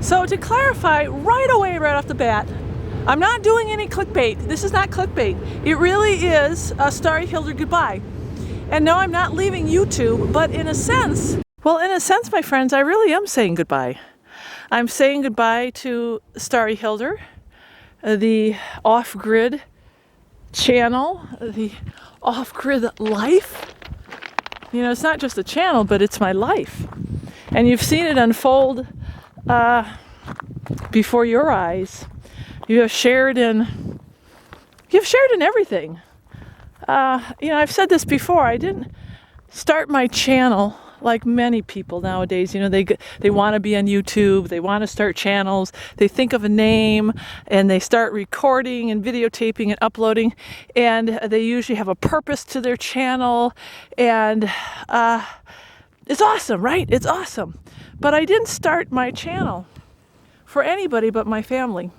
So to clarify right away, right off the bat, I'm not doing any clickbait. This is not clickbait. It really is a Starry Hilder goodbye. And no, I'm not leaving YouTube, but in a sense, my friends, I really am saying goodbye. I'm saying goodbye to Starry Hilder, the off-grid channel, the off-grid life. You know, it's not just a channel, but it's my life. And you've seen it unfold before your eyes. You've shared in everything. You know, I've said this before. I didn't start my channel like many people nowadays. You know, they want to be on YouTube. They want to start channels. They think of a name and they start recording and videotaping and uploading. And they usually have a purpose to their channel. And it's awesome, right? It's awesome. But I didn't start my channel for anybody but my family.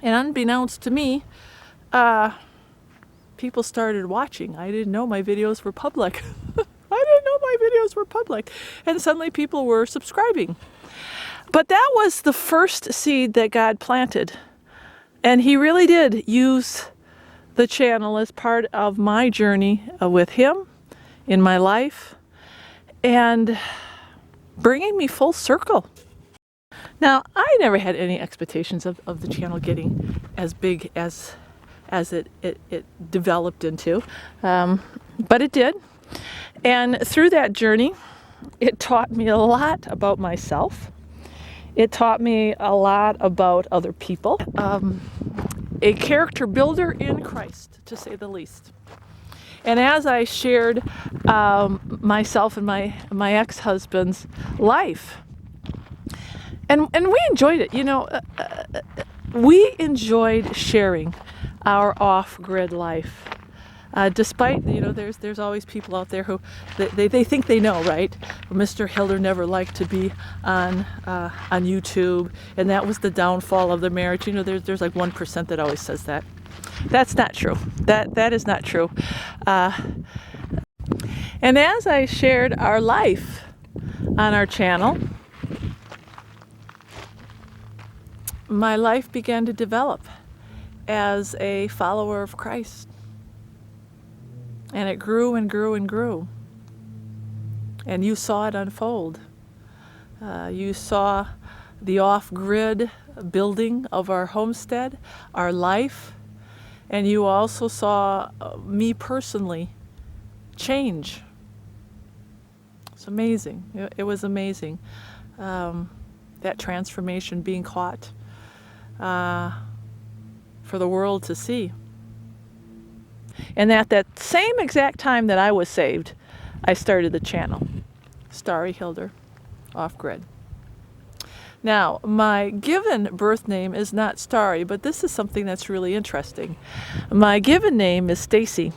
And unbeknownst to me, people started watching. I didn't know my videos were public. And suddenly people were subscribing. But that was the first seed that God planted. And He really did use the channel as part of my journey with Him in my life and bringing me full circle. Now, I never had any expectations of the channel getting as big as it developed into, but it did. And through that journey, it taught me a lot about myself. It taught me a lot about other people. A character builder in Christ, to say the least. And as I shared myself and my ex-husband's life, and we enjoyed it, you know, we enjoyed sharing our off-grid life. Despite, you know, there's always people out there who they think they know, right? Mr. Hilder never liked to be on YouTube, and that was the downfall of the marriage. You know, there's like 1% that always says that. That's not true. That is not true. And as I shared our life on our channel, my life began to develop as a follower of Christ. And it grew and grew and grew. And you saw it unfold. You saw the off-grid building of our homestead, our life, and you also saw me personally change. It's amazing. It was amazing. That transformation being caught for the world to see. And at that same exact time that I was saved, I started the channel, Starry Hilder, off-grid. Now, my given birth name is not Starry, but this is something that's really interesting. My given name is Stacy.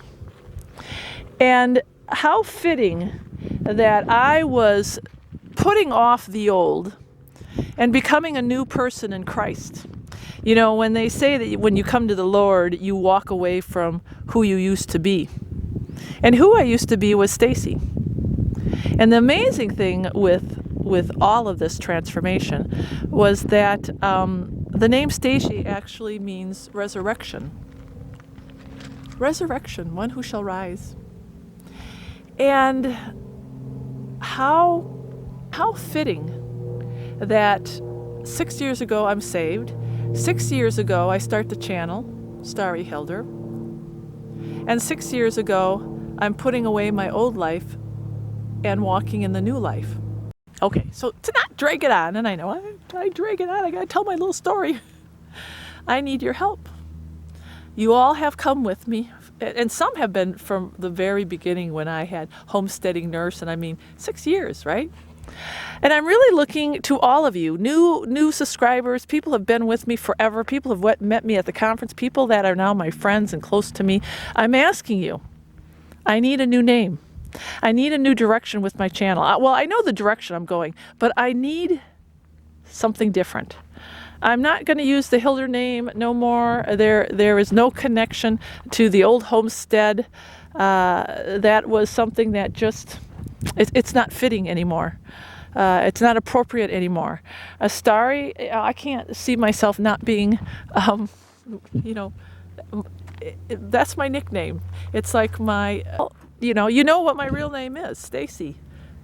And how fitting that I was putting off the old and becoming a new person in Christ. You know, when they say that when you come to the Lord, you walk away from who you used to be. And who I used to be was Stacy. And the amazing thing with all of this transformation was that the name Stacy actually means resurrection. Resurrection, one who shall rise. And how fitting that 6 years ago I'm saved. 6 years ago, I start the channel, Starry Hilder. And 6 years ago, I'm putting away my old life and walking in the new life. Okay, so to not drag it on, and I know I drag it on, I gotta tell my little story. I need your help. You all have come with me, and some have been from the very beginning when I had homesteading nurse, and I mean 6 years, right? And I'm really looking to all of you, new subscribers, people have been with me forever, people have met me at the conference, people that are now my friends and close to me. I'm asking you, I need a new name. I need a new direction with my channel. Well, I know the direction I'm going, but I need something different. I'm not going to use the Hilder name no more. There is no connection to the old homestead. That was something that just, it's not fitting anymore. It's not appropriate anymore. Starry, I can't see myself not being, you know, that's my nickname. It's like my, you know what my real name is, Stacy.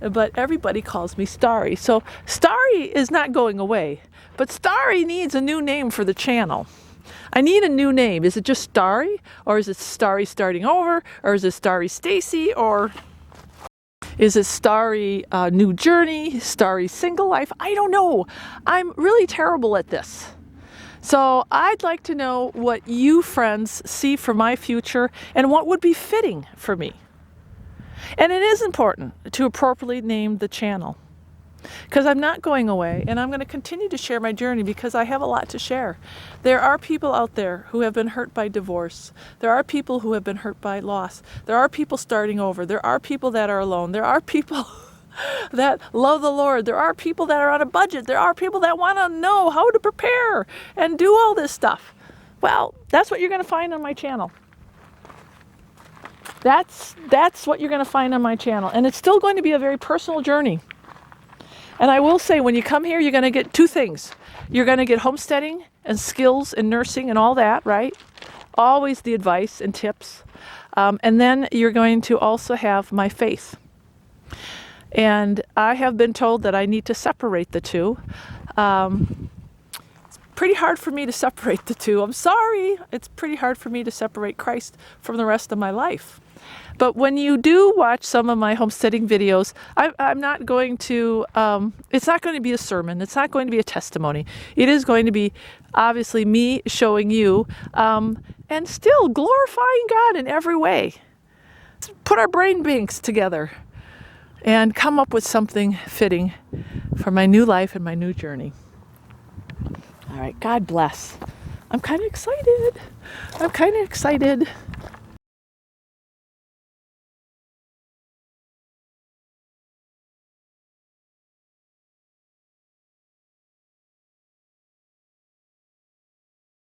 But everybody calls me Starry. So Starry is not going away. But Starry needs a new name for the channel. I need a new name. Is it just Starry? Or is it Starry Starting Over? Or is it Starry Stacy? Or is it Starry New Journey? Starry Single Life? I don't know. I'm really terrible at this. So I'd like to know what you friends see for my future and what would be fitting for me. And it is important to appropriately name the channel, because I'm not going away, and I'm going to continue to share my journey because I have a lot to share. There are people out there who have been hurt by divorce. There are people who have been hurt by loss. There are people starting over. There are people that are alone. There are people that love the Lord. There are people that are on a budget. There are people that want to know how to prepare and do all this stuff. Well, that's what you're going to find on my channel. That's what you're going to find on my channel. And it's still going to be a very personal journey. And I will say, when you come here, you're going to get two things. You're going to get homesteading and skills and nursing and all that, right? Always the advice and tips. And then you're going to also have my faith. And I have been told that I need to separate the two. It's pretty hard for me to separate the two. I'm sorry. It's pretty hard for me to separate Christ from the rest of my life. But when you do watch some of my homesteading videos, I'm not going to, it's not going to be a sermon. It's not going to be a testimony. It is going to be obviously me showing you and still glorifying God in every way. Let's put our brain banks together and come up with something fitting for my new life and my new journey. All right, God bless. I'm kind of excited.